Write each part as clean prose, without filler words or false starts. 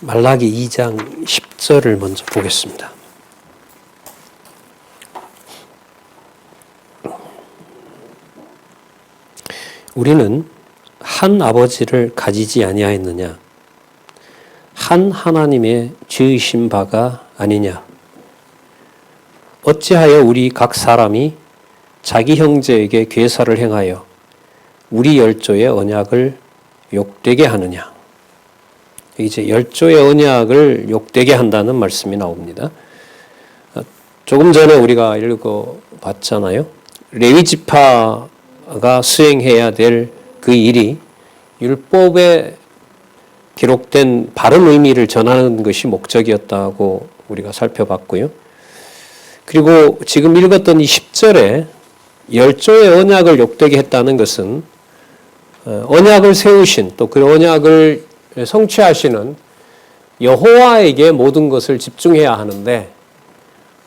말라기 2장 10절을 먼저 보겠습니다. 우리는 한 아버지를 가지지 아니하였느냐? 한 하나님의 지으신 바가 아니냐? 어찌하여 우리 각 사람이 자기 형제에게 괴사를 행하여 우리 열조의 언약을 욕되게 하느냐? 이제 열조의 언약을 욕되게 한다는 말씀이 나옵니다. 조금 전에 우리가 읽어봤잖아요. 레위 지파가 수행해야 될 그 일이 율법에 기록된 바른 의미를 전하는 것이 목적이었다고 우리가 살펴봤고요. 그리고 지금 읽었던 이 10절에 열조의 언약을 욕되게 했다는 것은 언약을 세우신 또 그 언약을 성취하시는 여호와에게 모든 것을 집중해야 하는데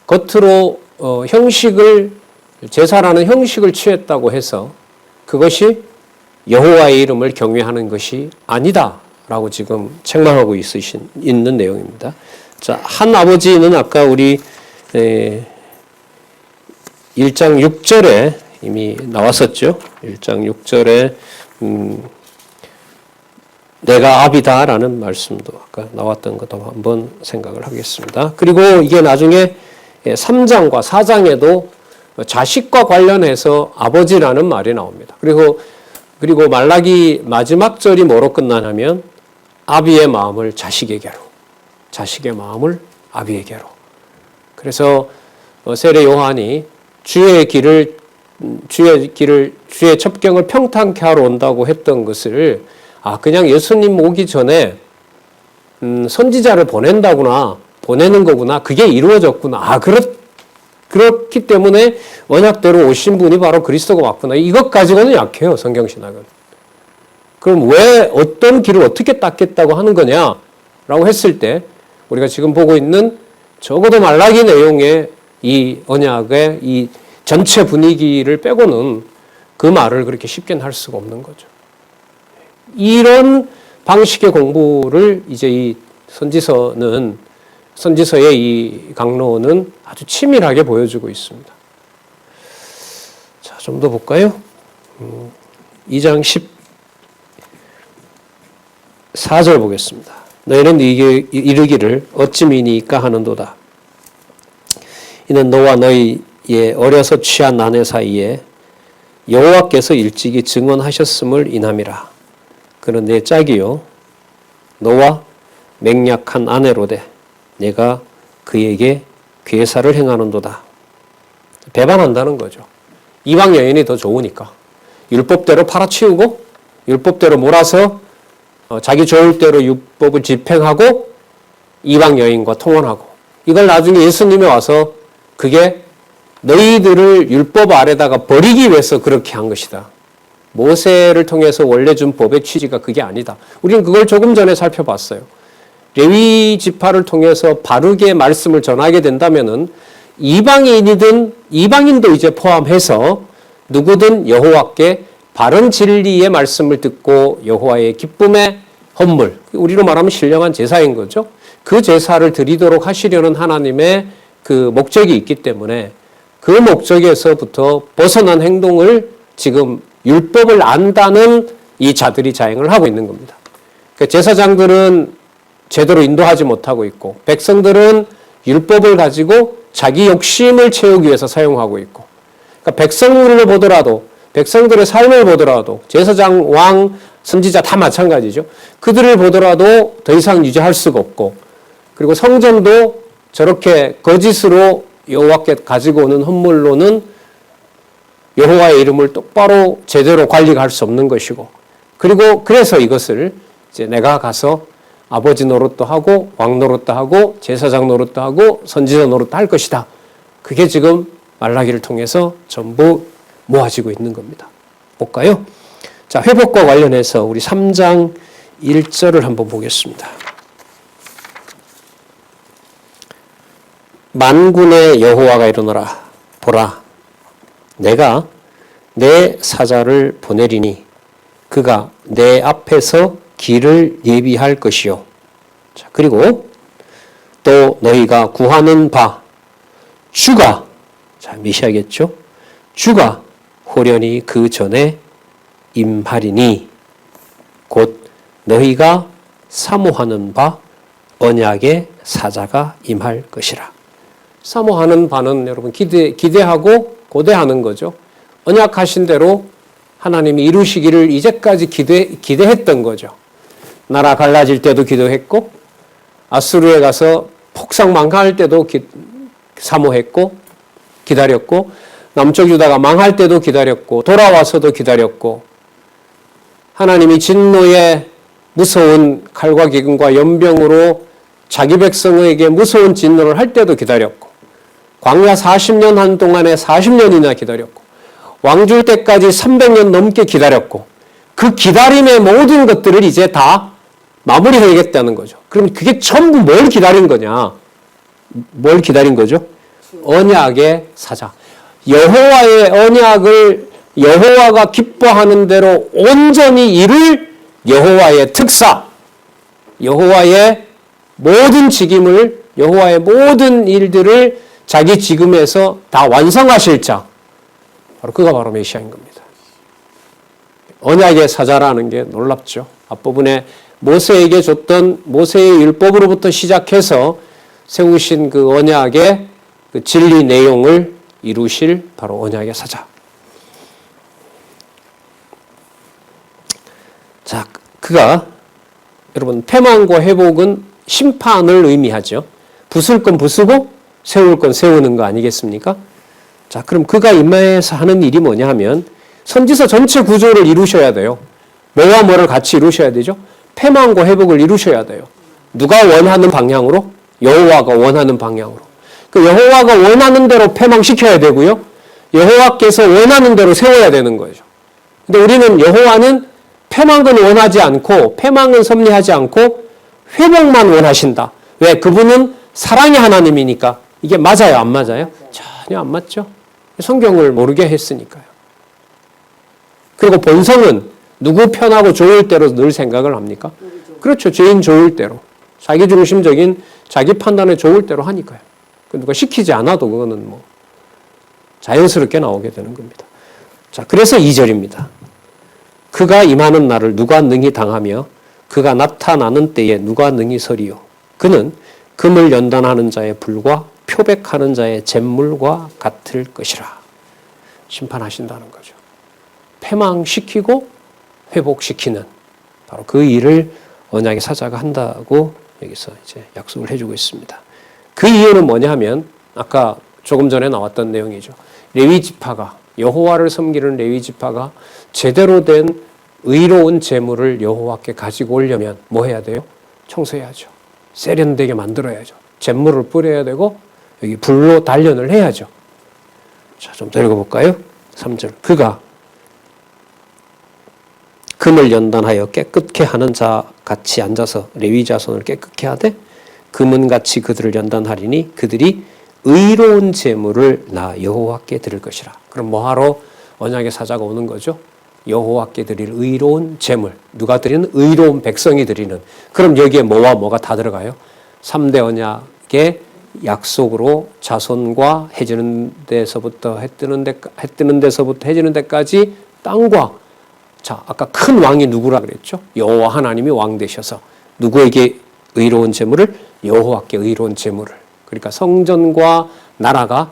겉으로 형식을 제사라는 형식을 취했다고 해서 그것이 여호와의 이름을 경외하는 것이 아니다라고 지금 책망하고 있는 내용입니다. 자, 한 아버지는 아까 우리 1장 6절에 이미 나왔었죠. 1장 6절에 내가 아비다라는 말씀도 아까 나왔던 것도 한번 생각을 하겠습니다. 그리고 이게 나중에 3장과 4장에도 자식과 관련해서 아버지라는 말이 나옵니다. 그리고 말라기 마지막 절이 뭐로 끝나냐면 아비의 마음을 자식에게로, 자식의 마음을 아비에게로. 그래서 세례 요한이 주의 첩경을 평탄케 하러 온다고 했던 것을 그냥 예수님 오기 전에 선지자를 보내는 거구나. 그게 이루어졌구나. 그렇기 때문에 언약대로 오신 분이 바로 그리스도가 왔구나. 이것 가지고는 약해요, 성경신학은. 그럼 왜 어떤 길을 어떻게 닦겠다고 하는 거냐라고 했을 때 우리가 지금 보고 있는 적어도 말라기 내용의 이 언약의 이 전체 분위기를 빼고는 그 말을 그렇게 쉽게는 할 수가 없는 거죠. 이런 방식의 공부를 이제 이 선지서의 이 강론은 아주 치밀하게 보여주고 있습니다. 자, 좀 더 볼까요? 2장 14절 보겠습니다. 너희는 이르기를 어찌 미니까 하는도다. 이는 너와 너희의 어려서 취한 아내 사이에 여호와께서 일찍이 증언하셨음을 인함이라. 그는 내 짝이요 너와 맹약한 아내로되 내가 그에게 괴사를 행하는도다. 배반한다는 거죠. 이방 여인이 더 좋으니까. 율법대로 팔아치우고 율법대로 몰아서 자기 좋을 대로 율법을 집행하고 이방 여인과 통혼하고 이걸 나중에 예수님이 와서 그게 너희들을 율법 아래다가 버리기 위해서 그렇게 한 것이다. 모세를 통해서 원래 준 법의 취지가 그게 아니다. 우리는 그걸 조금 전에 살펴봤어요. 레위 지파를 통해서 바르게 말씀을 전하게 된다면은 이방인도 이제 포함해서 누구든 여호와께 바른 진리의 말씀을 듣고 여호와의 기쁨의 헌물, 우리로 말하면 신령한 제사인 거죠. 그 제사를 드리도록 하시려는 하나님의 그 목적이 있기 때문에 그 목적에서부터 벗어난 행동을 지금 율법을 안다는 이 자들이 자행을 하고 있는 겁니다. 그러니까 제사장들은 제대로 인도하지 못하고 있고 백성들은 율법을 가지고 자기 욕심을 채우기 위해서 사용하고 있고 그러니까 백성들의 삶을 보더라도 제사장, 왕, 선지자 다 마찬가지죠. 그들을 보더라도 더 이상 유지할 수가 없고 그리고 성전도 저렇게 거짓으로 여호와께 가지고 오는 헌물로는 여호와의 이름을 똑바로 제대로 관리할 수 없는 것이고 그래서 이것을 이제 내가 가서 아버지 노릇도 하고 왕 노릇도 하고 제사장 노릇도 하고 선지자 노릇도 할 것이다. 그게 지금 말라기를 통해서 전부 모아지고 있는 겁니다. 볼까요? 자, 회복과 관련해서 우리 3장 1절을 한번 보겠습니다. 만군의 여호와가 이르노라. 보라, 내가 내 사자를 보내리니 그가 내 앞에서 길을 예비할 것이요 자, 그리고 또 너희가 구하는 바 주가, 자, 메시아겠죠? 주가 호련히 그 전에 임하리니 곧 너희가 사모하는 바 언약의 사자가 임할 것이라. 사모하는 바는 여러분 기대하고 고대하는 거죠. 언약하신 대로 하나님이 이루시기를 이제까지 기대했던 거죠. 나라 갈라질 때도 기도했고 아수르에 가서 폭삭 망할 때도 사모했고 기다렸고 남쪽 유다가 망할 때도 기다렸고 돌아와서도 기다렸고 하나님이 진노의 무서운 칼과 기근과 연병으로 자기 백성에게 무서운 진노를 할 때도 기다렸고 광야 40년 한 동안에 40년이나 기다렸고 왕 줄 때까지 300년 넘게 기다렸고 그 기다림의 모든 것들을 이제 다 마무리해야겠다는 거죠. 그럼 그게 전부 뭘 기다린 거냐? 뭘 기다린 거죠? 언약의 사자. 여호와의 언약을 여호와가 기뻐하는 대로 온전히 이룰 여호와의 특사, 여호와의 모든 직임을, 여호와의 모든 일들을 자기 직임에서 다 완성하실 자, 그가 바로 메시아인 겁니다. 언약의 사자라는 게 놀랍죠. 앞부분에 모세에게 줬던 모세의 율법으로부터 시작해서 세우신 그 언약의 그 진리 내용을 이루실 바로 언약의 사자. 자, 그가 여러분 패망과 회복은 심판을 의미하죠. 부술 건 부수고 세울 건 세우는 거 아니겠습니까? 자, 그럼 그가 임마에서 하는 일이 뭐냐 하면 선지서 전체 구조를 이루셔야 돼요. 뭐와 뭐를 같이 이루셔야 되죠? 패망과 회복을 이루셔야 돼요. 누가 원하는 방향으로? 여호와가 원하는 방향으로. 그 여호와가 원하는 대로 패망시켜야 되고요. 여호와께서 원하는 대로 세워야 되는 거죠. 근데 우리는 여호와는 패망은 원하지 않고 패망은 섭리하지 않고 회복만 원하신다. 왜? 그분은 사랑의 하나님이니까. 이게 맞아요? 안 맞아요? 전혀 안 맞죠. 성경을 모르게 했으니까요. 그리고 본성은 누구 편하고 좋을 대로 늘 생각을 합니까? 그렇죠. 죄인 좋을 대로. 자기중심적인 자기 판단에 좋을 대로 하니까요. 누가 시키지 않아도 그거는 뭐 자연스럽게 나오게 되는 겁니다. 자, 그래서 2절입니다. 그가 임하는 날을 누가 능히 당하며 그가 나타나는 때에 누가 능히 서리요. 그는 금을 연단하는 자의 불과 표백하는 자의 잿물과 같을 것이라. 심판하신다는 거죠. 패망시키고 회복시키는 바로 그 일을 언약의 사자가 한다고 여기서 이제 약속을 해주고 있습니다. 그 이유는 뭐냐 하면 아까 조금 전에 나왔던 내용이죠. 레위 지파가 여호와를 섬기는 레위 지파가 제대로 된 의로운 제물을 여호와께 가지고 오려면 뭐 해야 돼요? 청소해야죠. 세련되게 만들어야죠. 잿물을 뿌려야 되고 여기 불로 단련을 해야죠. 자, 좀 더 읽어볼까요? 3절. 그가 금을 연단하여 깨끗게 하는 자 같이 앉아서 레위 자손을 깨끗게 하되 금은같이 그들을 연단하리니 그들이 의로운 제물을 나 여호와께 드릴 것이라. 그럼 뭐하러 언약의 사자가 오는 거죠? 여호와께 드릴 의로운 제물. 누가 드리는? 의로운 백성이 드리는. 그럼 여기에 뭐와 뭐가 다 들어가요? 3대 언약의 약속으로 자손과 해지는 데서부터 해 뜨는 데서부터 해지는 데까지 땅과, 자, 아까 큰 왕이 누구라 그랬죠? 여호와 하나님이 왕 되셔서 누구에게 의로운 제물을? 여호와께 의로운 제물을. 그러니까 성전과 나라가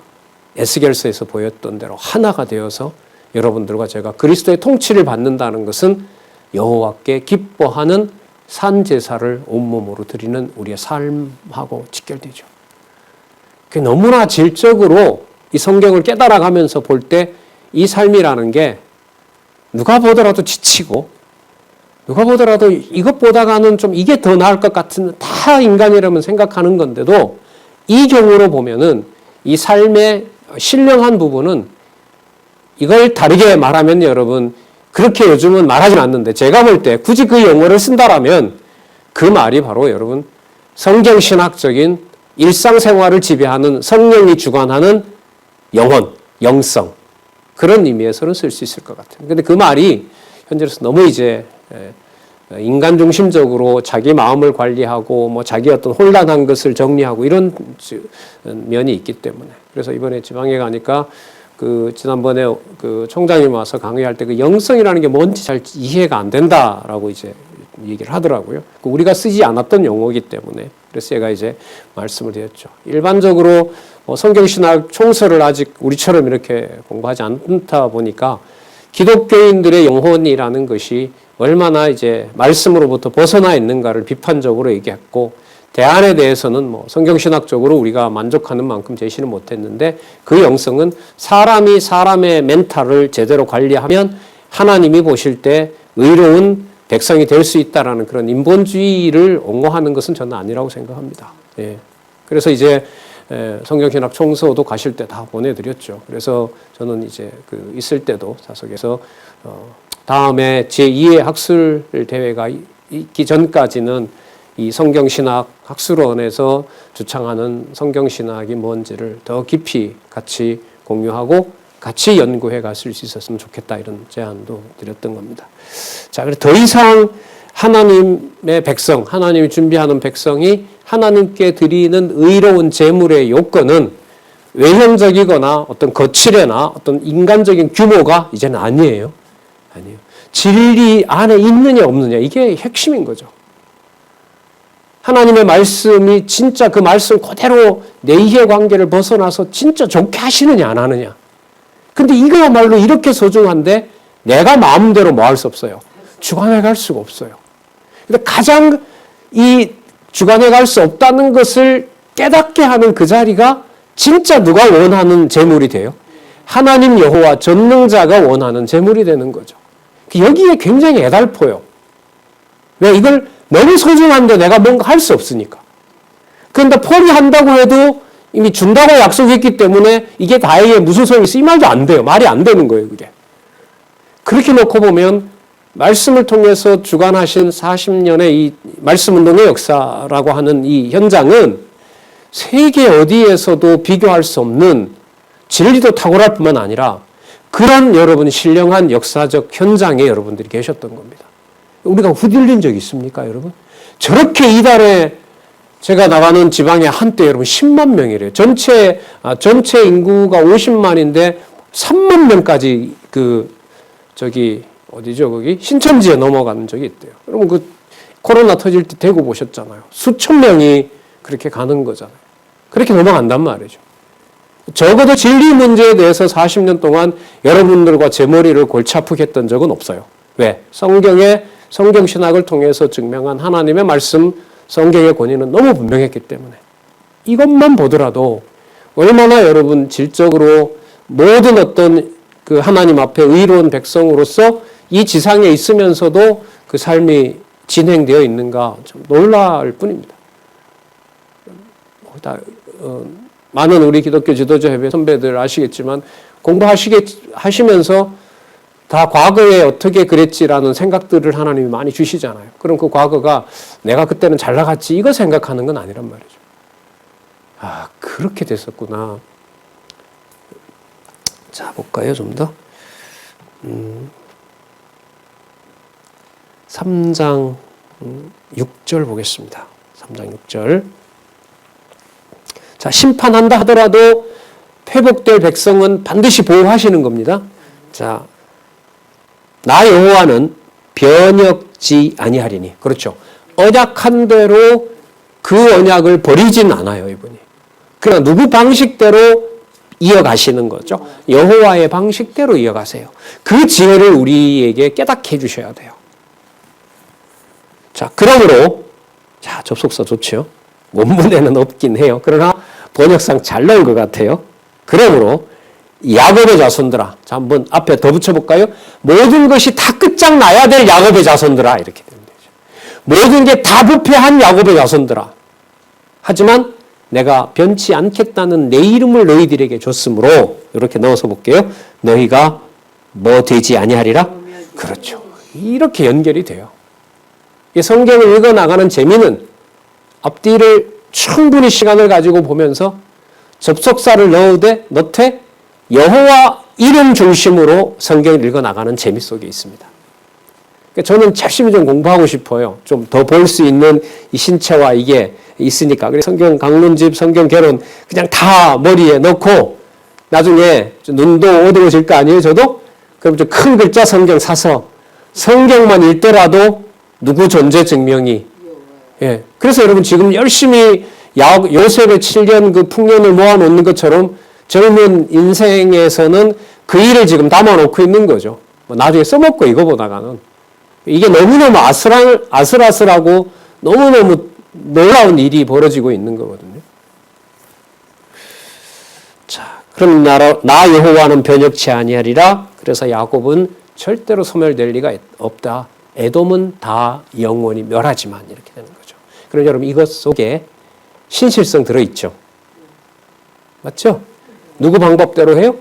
에스겔서에서 보였던 대로 하나가 되어서 여러분들과 제가 그리스도의 통치를 받는다는 것은 여호와께 기뻐하는 산제사를 온몸으로 드리는 우리의 삶하고 직결되죠. 너무나 질적으로 이 성경을 깨달아가면서 볼 때 이 삶이라는 게 누가 보더라도 지치고 누가 보더라도 이것보다가는 좀 이게 더 나을 것 같은, 다 인간이라면 생각하는 건데도 이 경우로 보면은 이 삶의 신령한 부분은 이걸 다르게 말하면 여러분 그렇게 요즘은 말하진 않는데 제가 볼 때 굳이 그 용어를 쓴다라면 그 말이 바로 여러분 성경신학적인 일상생활을 지배하는 성령이 주관하는 영혼, 영성 그런 의미에서는 쓸 수 있을 것 같아요. 근데 그 말이 현재로서 너무 이제 인간 중심적으로 자기 마음을 관리하고 뭐 자기 어떤 혼란한 것을 정리하고 이런 면이 있기 때문에 그래서 이번에 지방에 가니까 그 지난번에 그 총장님 와서 강의할 때 그 영성이라는 게 뭔지 잘 이해가 안 된다라고 이제 얘기를 하더라고요. 우리가 쓰지 않았던 용어이기 때문에 그래서 제가 이제 말씀을 드렸죠. 일반적으로 성경신학 총서를 아직 우리처럼 이렇게 공부하지 않다 보니까 기독교인들의 영혼이라는 것이 얼마나 이제 말씀으로부터 벗어나 있는가를 비판적으로 얘기했고 대안에 대해서는 뭐 성경신학적으로 우리가 만족하는 만큼 제시는 못했는데 그 영성은 사람이 사람의 멘탈을 제대로 관리하면 하나님이 보실 때 의로운 백성이 될 수 있다라는 그런 인본주의를 옹호하는 것은 저는 아니라고 생각합니다. 예. 그래서 이제 성경신학 총서도 가실 때 다 보내드렸죠. 그래서 저는 이제 그 있을 때도 사석에서 다음에 제2의 학술 대회가 있기 전까지는 이 성경신학 학술원에서 주창하는 성경신학이 뭔지를 더 깊이 같이 공유하고 같이 연구해 갔을 수 있었으면 좋겠다 이런 제안도 드렸던 겁니다. 자, 그래서 더 이상 하나님의 백성, 하나님이 준비하는 백성이 하나님께 드리는 의로운 제물의 요건은 외형적이거나 어떤 거칠애나 어떤 인간적인 규모가 이제는 아니에요. 아니에요. 진리 안에 있느냐 없느냐 이게 핵심인 거죠. 하나님의 말씀이 진짜 그 말씀 그대로 내 이해관계를 벗어나서 진짜 좋게 하시느냐 안 하느냐. 근데 이거야말로 이렇게 소중한데 내가 마음대로 뭐 할 수 없어요. 주관해 갈 수가 없어요. 근데 가장 이 주관해 갈 수 없다는 것을 깨닫게 하는 그 자리가 진짜 누가 원하는 제물이 돼요? 하나님 여호와 전능자가 원하는 제물이 되는 거죠. 여기에 굉장히 애달퍼요. 왜? 이걸 너무 소중한데 내가 뭔가 할 수 없으니까. 그런데 포기한다고 해도 이미 준다고 약속했기 때문에 이게 다에게 무슨 소용이 있어? 이 말도 안 돼요. 말이 안 되는 거예요, 그게. 그렇게 놓고 보면 말씀을 통해서 주관하신 40년의 이 말씀운동의 역사라고 하는 이 현장은 세계 어디에서도 비교할 수 없는 진리도 탁월할 뿐만 아니라 그런 여러분 신령한 역사적 현장에 여러분들이 계셨던 겁니다. 우리가 후들린 적이 있습니까, 여러분? 저렇게 이달에 제가 나가는 지방에 한때 여러분 10만 명이래요. 전체 인구가 50만인데 3만 명까지 어디죠, 거기? 신천지에 넘어가는 적이 있대요. 여러분 그 코로나 터질 때 대구 보셨잖아요. 수천 명이 그렇게 가는 거잖아요. 그렇게 넘어간단 말이죠. 적어도 진리 문제에 대해서 40년 동안 여러분들과 제 머리를 골치 아프게 했던 적은 없어요. 왜? 성경신학을 통해서 증명한 하나님의 말씀, 성경의 권위는 너무 분명했기 때문에 이것만 보더라도 얼마나 여러분 질적으로 모든 어떤 그 하나님 앞에 의로운 백성으로서 이 지상에 있으면서도 그 삶이 진행되어 있는가 좀 놀랄 뿐입니다. 많은 우리 기독교 지도자 협회 선배들 아시겠지만 공부하시면서 다 과거에 어떻게 그랬지라는 생각들을 하나님이 많이 주시잖아요. 그럼 그 과거가 내가 그때는 잘 나갔지 이거 생각하는 건 아니란 말이죠. 아, 그렇게 됐었구나. 자, 볼까요, 좀 더? 3장 6절 보겠습니다. 3장 6절. 자, 심판한다 하더라도 회복될 백성은 반드시 보호하시는 겁니다. 자, 나 여호와는 변혁지 아니하리니. 그렇죠. 언약한 대로 그 언약을 버리진 않아요, 이분이. 그러나 누구 방식대로 이어가시는 거죠. 여호와의 방식대로 이어가세요. 그 지혜를 우리에게 깨닫게 해주셔야 돼요. 자, 그러므로 자, 접속사 좋죠. 원문에는 없긴 해요. 그러나 번역상 잘 나온 것 같아요. 그러므로 야곱의 자손들아. 자, 한번 앞에 더 붙여볼까요? 모든 것이 다 끝장나야 될 야곱의 자손들아. 이렇게 되는 거죠. 모든 게 다 부패한 야곱의 자손들아. 하지만 내가 변치 않겠다는 내 이름을 너희들에게 줬으므로 이렇게 넣어서 볼게요. 너희가 뭐 되지 아니하리라? 그렇죠. 이렇게 연결이 돼요. 성경을 읽어나가는 재미는 앞뒤를 충분히 시간을 가지고 보면서 접속사를 넣되 여호와 이름 중심으로 성경을 읽어나가는 재미 속에 있습니다. 저는 열심히 좀 공부하고 싶어요. 좀 더 볼 수 있는 이 신체와 이게 있으니까. 그래서 성경 강론집, 성경 개론 그냥 다 머리에 넣고 나중에 눈도 어두워질 거 아니에요, 저도? 그럼 좀 큰 글자 성경 사서 성경만 읽더라도 누구 존재 증명이. 예. 그래서 여러분 지금 열심히 요셉의 7년 그 풍년을 모아놓는 것처럼 젊은 인생에서는 그 일을 지금 담아놓고 있는 거죠. 뭐 나중에 써먹고 이거 보다가는. 이게 너무너무 아슬아슬하고 너무너무 놀라운 일이 벌어지고 있는 거거든요. 자, 그럼 나 여호와는 변혁치 아니하리라. 그래서 야곱은 절대로 소멸될 리가 없다. 에돔은 다 영원히 멸하지만 이렇게 되는 거죠. 그럼 여러분 이것 속에 신실성 들어있죠. 맞죠? 누구 방법대로 해요?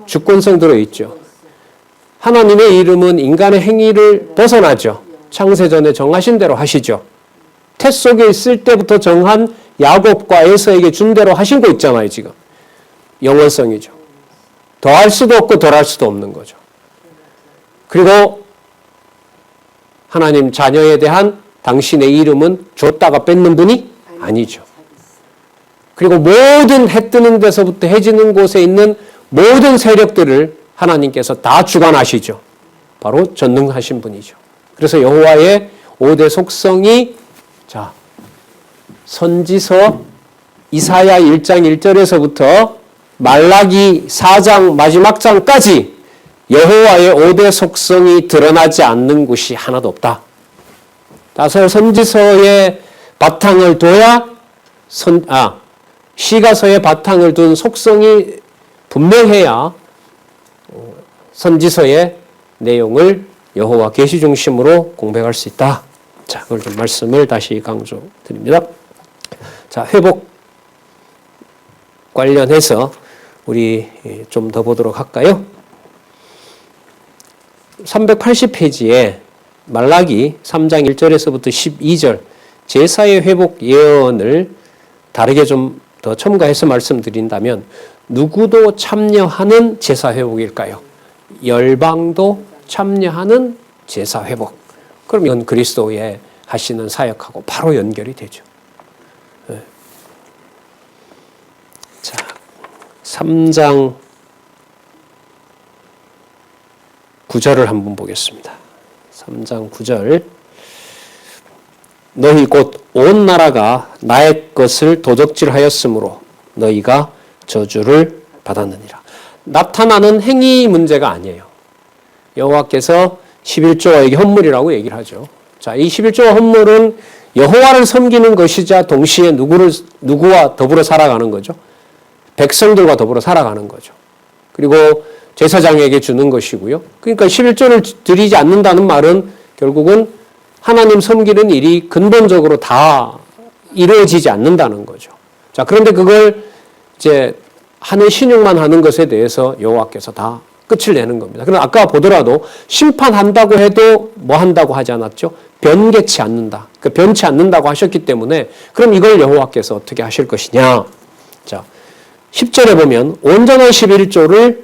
주권성 들어있죠. 하나님의 이름은 인간의 행위를 벗어나죠. 창세전에 정하신 대로 하시죠. 태 속에 있을 때부터 정한 야곱과 에서에게 준 대로 하신 거 있잖아요, 지금. 영원성이죠. 더할 수도 없고 덜할 수도 없는 거죠. 그리고 하나님 자녀에 대한 당신의 이름은 줬다가 뺏는 분이 아니죠. 그리고 모든 해 뜨는 데서부터 해 지는 곳에 있는 모든 세력들을 하나님께서 다 주관하시죠. 바로 전능하신 분이죠. 그래서 여호와의 5대 속성이 자 선지서 이사야 1장 1절에서부터 말라기 4장 마지막 장까지 여호와의 5대 속성이 드러나지 않는 곳이 하나도 없다. 따라서 선지서의 바탕을 둬야 시가서의 바탕을 둔 속성이 분명해야 선지서의 내용을 여호와 계시 중심으로 공백할 수 있다. 자, 그걸 좀 말씀을 다시 강조드립니다. 자, 회복 관련해서 우리 좀 더 보도록 할까요? 380페이지에 말라기 3장 1절에서부터 12절 제사의 회복 예언을 다르게 좀 더 첨가해서 말씀드린다면 누구도 참여하는 제사 회복일까요? 열방도 참여하는 제사 회복. 그럼 이건 그리스도의 하시는 사역하고 바로 연결이 되죠. 네. 자, 3장 9절을 한번 보겠습니다. 3장 9절. 너희 곧 온 나라가 나의 것을 도적질하였으므로 너희가 저주를 받았느니라. 나타나는 행위 문제가 아니에요. 여호와께서 11조와 이게 헌물이라고 얘기를 하죠. 자, 이 11조와 헌물은 여호와를 섬기는 것이자 동시에 누구와 더불어 살아가는 거죠? 백성들과 더불어 살아가는 거죠. 그리고 제사장에게 주는 것이고요. 그러니까 11조를 드리지 않는다는 말은 결국은 하나님 섬기는 일이 근본적으로 다 이루어지지 않는다는 거죠. 자, 그런데 그걸 이제 하는 신용만 하는 것에 대해서 여호와께서 다 끝을 내는 겁니다. 그럼 아까 보더라도 심판한다고 해도 뭐 한다고 하지 않았죠? 변개치 않는다. 그 변치 않는다고 하셨기 때문에 그럼 이걸 여호와께서 어떻게 하실 것이냐? 자, 10절에 보면 온전한 11조를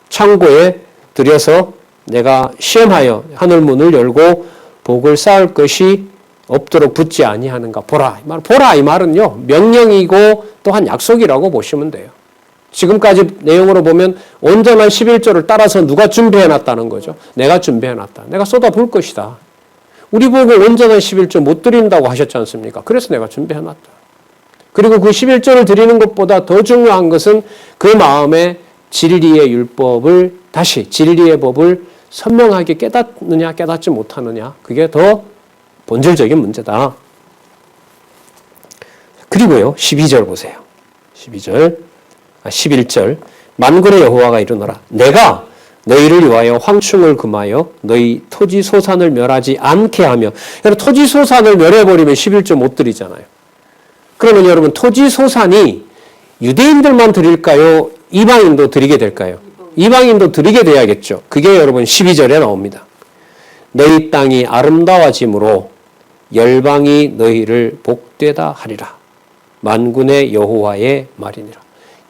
창고에 들여서 내가 시험하여 하늘문을 열고 복을 쌓을 것이 없도록 붙지 아니하는가 보라. 보라 이 말은요 명령이고 또한 약속이라고 보시면 돼요. 지금까지 내용으로 보면 온전한 11조를 따라서 누가 준비해놨다는 거죠. 내가 준비해놨다. 내가 쏟아부을 것이다. 우리 보고 온전한 11조 못 드린다고 하셨지 않습니까? 그래서 내가 준비해놨다. 그리고 그 11조를 드리는 것보다 더 중요한 것은 그 마음에 진리의 율법을 다시 진리의 법을 선명하게 깨닫느냐 깨닫지 못하느냐 그게 더 본질적인 문제다. 그리고요 12절 보세요. 11절 만군의 여호와가 이르노라 내가 너희를 위하여 황충을 금하여 너희 토지 소산을 멸하지 않게 하며 여러분 토지 소산을 멸해버리면 11조 못 드리잖아요. 그러면 여러분 토지 소산이 유대인들만 드릴까요? 이방인도 드리게 될까요? 이방인도 드리게 돼야겠죠. 그게 여러분 12절에 나옵니다. 너희 땅이 아름다워짐으로 열방이 너희를 복되다 하리라. 만군의 여호와의 말이니라.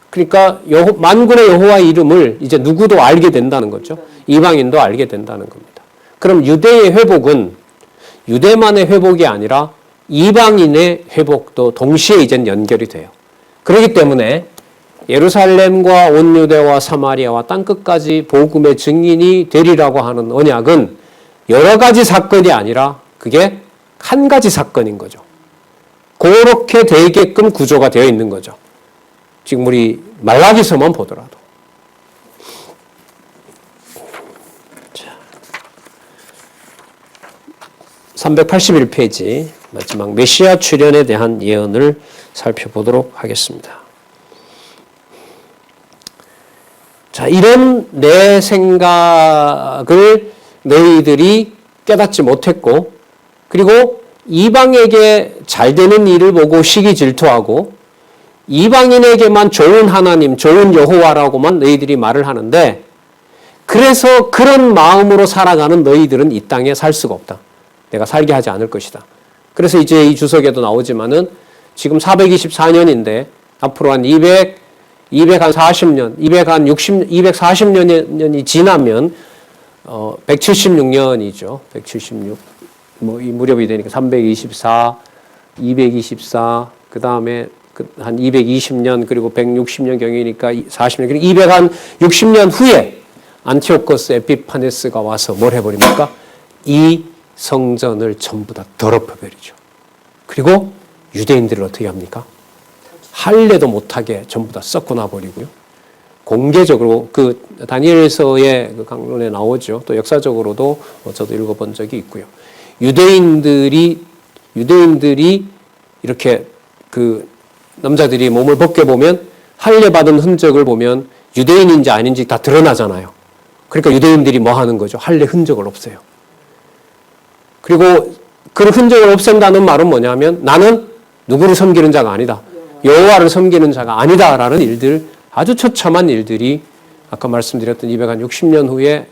그러니까 만군의 여호와의 이름을 이제 누구도 알게 된다는 거죠. 이방인도 알게 된다는 겁니다. 그럼 유대의 회복은 유대만의 회복이 아니라 이방인의 회복도 동시에 이젠 연결이 돼요. 그렇기 때문에 예루살렘과 온 유대와 사마리아와 땅끝까지 복음의 증인이 되리라고 하는 언약은 여러 가지 사건이 아니라 그게 한 가지 사건인 거죠. 그렇게 되게끔 구조가 되어 있는 거죠. 지금 우리 말라기서만 보더라도. 381페이지 마지막 메시아 출현에 대한 예언을 살펴보도록 하겠습니다. 자, 이런 내 생각을 너희들이 깨닫지 못했고, 그리고 이방에게 잘 되는 일을 보고 시기 질투하고 이방인에게만 좋은 하나님, 좋은 여호와라고만 너희들이 말을 하는데, 그래서 그런 마음으로 살아가는 너희들은 이 땅에 살 수가 없다. 내가 살게 하지 않을 것이다. 그래서 이제 이 주석에도 나오지만은 지금 424년인데 앞으로 한 240년, 240년이 지나면 176년이죠. 176. 뭐 이 무렵이 되니까 324, 224, 그다음에 한 220년 그리고 160년 경이니까 40년. 그리고 260년 후에 안티오코스 에피파네스가 와서 뭘 해버립니까? 이 성전을 전부 다 더럽혀버리죠. 그리고 유대인들을 어떻게 합니까? 할례도 못하게 전부 다 썩고 나버리고요. 공개적으로 그 다니엘서의 그 강론에 나오죠. 또 역사적으로도 저도 읽어본 적이 있고요. 유대인들이 이렇게 그 남자들이 몸을 벗겨보면 할례 받은 흔적을 보면 유대인인지 아닌지 다 드러나잖아요. 그러니까 유대인들이 뭐 하는 거죠? 할례 흔적을 없애요. 그리고 그 흔적을 없앤다는 말은 뭐냐면 나는 누구를 섬기는 자가 아니다. 여호와를 섬기는 자가 아니다라는 일들, 아주 처참한 일들이 아까 말씀드렸던 260년 후에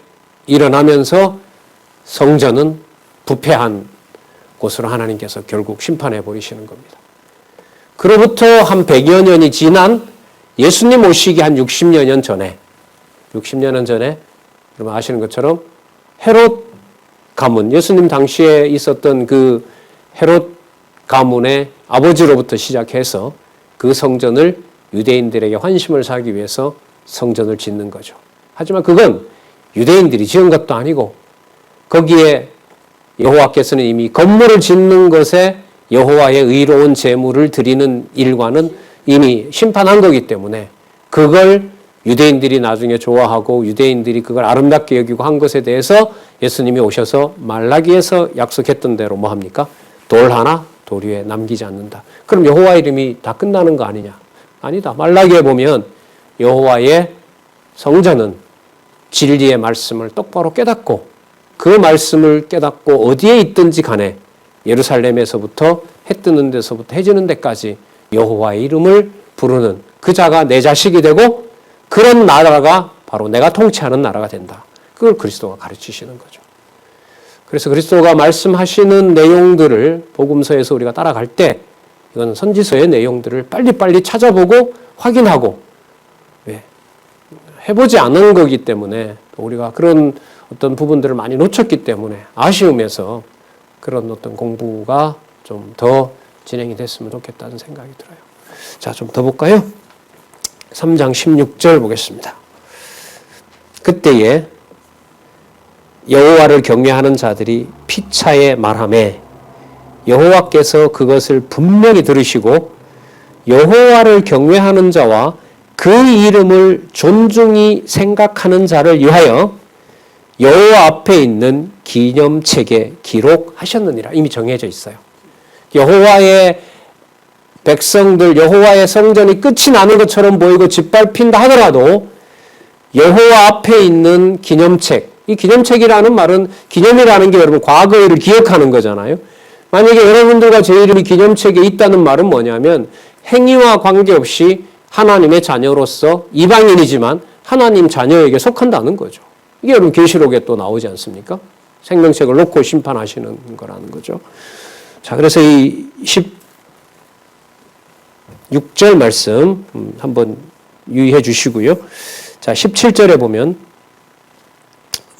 일어나면서 성전은 부패한 곳으로 하나님께서 결국 심판해 버리시는 겁니다. 그로부터 한 100여 년이 지난 예수님 오시기 한 60여 년 전에 여러분 아시는 것처럼 헤롯 가문, 예수님 당시에 있었던 그 헤롯 가문의 아버지로부터 시작해서 그 성전을 유대인들에게 환심을 사기 위해서 성전을 짓는 거죠. 하지만 그건 유대인들이 지은 것도 아니고 거기에 여호와께서는 이미 건물을 짓는 것에 여호와의 의로운 제물을 드리는 일과는 이미 심판한 거기 때문에 그걸 유대인들이 나중에 좋아하고 유대인들이 그걸 아름답게 여기고 한 것에 대해서 예수님이 오셔서 말라기에서 약속했던 대로 뭐 합니까? 돌 하나 돌 위에 남기지 않는다. 그럼 여호와 이름이 다 끝나는 거 아니냐? 아니다. 말라기에 보면 여호와의 성전은 진리의 말씀을 똑바로 깨닫고 그 말씀을 깨닫고 어디에 있든지 간에 예루살렘에서부터 해 뜨는 데서부터 해 지는 데까지 여호와의 이름을 부르는 그 자가 내 자식이 되고 그런 나라가 바로 내가 통치하는 나라가 된다. 그걸 그리스도가 가르치시는 거죠. 그래서 그리스도가 말씀하시는 내용들을 복음서에서 우리가 따라갈 때 이건 선지서의 내용들을 빨리빨리 찾아보고 확인하고 해보지 않은 거기 때문에 우리가 그런 어떤 부분들을 많이 놓쳤기 때문에 아쉬움에서 그런 어떤 공부가 좀 더 진행이 됐으면 좋겠다는 생각이 들어요. 자, 좀 더 볼까요? 3장 16절 보겠습니다. 그때에 여호와를 경외하는 자들이 피차에 말하매 여호와께서 그것을 분명히 들으시고 여호와를 경외하는 자와 그 이름을 존중히 생각하는 자를 위하여 여호와 앞에 있는 기념책에 기록하셨느니라. 이미 정해져 있어요. 여호와의 백성들, 여호와의 성전이 끝이 나는 것처럼 보이고 짓밟힌다 하더라도 여호와 앞에 있는 기념책, 이 기념책이라는 말은 기념이라는 게 여러분 과거 일을 기억하는 거잖아요. 만약에 여러분들과 제 이름이 기념책에 있다는 말은 뭐냐면 행위와 관계없이 하나님의 자녀로서 이방인이지만 하나님 자녀에게 속한다는 거죠. 이게 여러분 계시록에 또 나오지 않습니까? 생명책을 놓고 심판하시는 거라는 거죠. 자, 그래서 이 16절 말씀 한번 유의해 주시고요. 자, 17절에 보면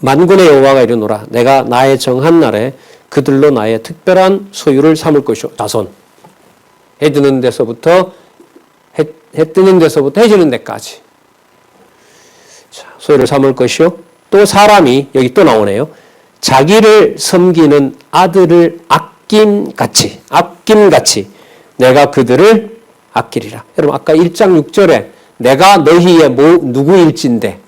만군의 여호와가 이르노라 내가 나의 정한 날에 그들로 나의 특별한 소유를 삼을 것이요. 자손. 해 뜨는 데서부터 해 지는 데까지. 자, 소유를 삼을 것이요. 또 사람이 여기 또 나오네요. 자기를 섬기는 아들을 아낌같이 내가 그들을 아끼리라. 여러분 아까 1장 6절에 내가 너희의 누구일진데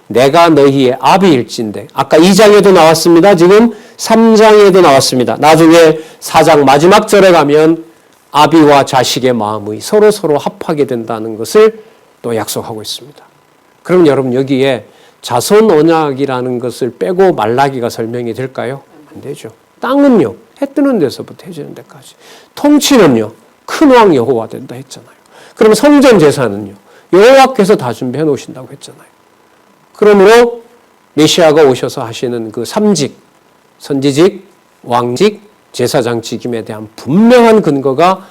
내가 너희의 아비일진데 아까 2장에도 나왔습니다. 지금 3장에도 나왔습니다. 나중에 4장 마지막 절에 가면 아비와 자식의 마음이 서로 합하게 된다는 것을 또 약속하고 있습니다. 그럼 여러분 여기에 자손 언약이라는 것을 빼고 말라기가 설명이 될까요? 안 되죠. 땅은요. 해 뜨는 데서부터 해 지는 데까지. 통치는요. 큰 왕 여호와 된다 했잖아요. 그럼 성전 제사는요. 여호와께서 다 준비해 놓으신다고 했잖아요. 그러므로 메시아가 오셔서 하시는 그 3직, 선지직, 왕직, 제사장직임에 대한 분명한 근거가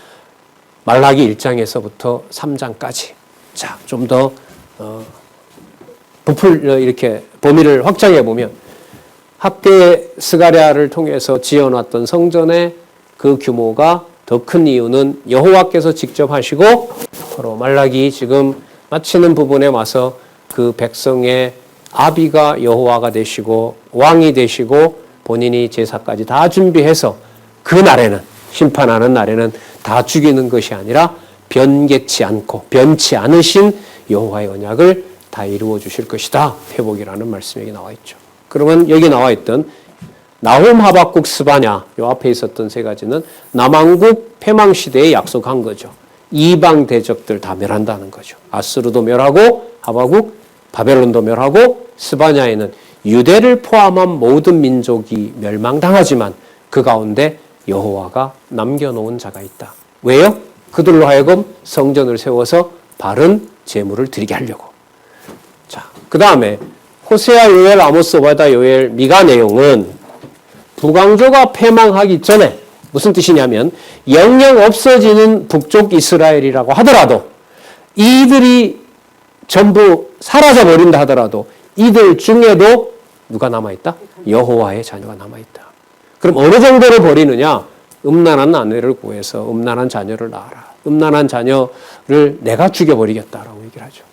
말라기 1장에서부터 3장까지. 자, 좀 더 이렇게 범위를 확장해 보면 학대 스가랴를 통해서 지어놨던 성전의 그 규모가 더 큰 이유는 여호와께서 직접 하시고 바로 말라기 지금 마치는 부분에 와서 그 백성의 아비가 여호와가 되시고 왕이 되시고 본인이 제사까지 다 준비해서 그 날에는 심판하는 날에는 다 죽이는 것이 아니라 변개치 않고 변치 않으신 여호와의 언약을 다 이루어 주실 것이다. 회복이라는 말씀이 여기 나와 있죠. 그러면 여기 나와 있던 나홈, 하박국, 스바냐 요 앞에 있었던 세 가지는 남왕국 패망 시대에 약속한 거죠. 이방 대적들 다 멸한다는 거죠. 아스루도 멸하고 하박국, 바벨론도 멸하고 스바냐에는 유대를 포함한 모든 민족이 멸망당하지만 그 가운데 여호와가 남겨놓은 자가 있다. 왜요? 그들로 하여금 성전을 세워서 바른 제물을 드리게 하려고. 자, 그 다음에 호세아, 요엘, 아모스, 오바다, 요엘, 미가 내용은 북왕조가 패망하기 전에 무슨 뜻이냐면 영영 없어지는 북쪽 이스라엘이라고 하더라도 이들이 전부 사라져버린다 하더라도 이들 중에도 누가 남아있다? 여호와의 자녀가 남아있다. 그럼 어느 정도로 버리느냐? 음란한 아내를 구해서 음란한 자녀를 낳아라. 음란한 자녀를 내가 죽여버리겠다라고 얘기를 하죠.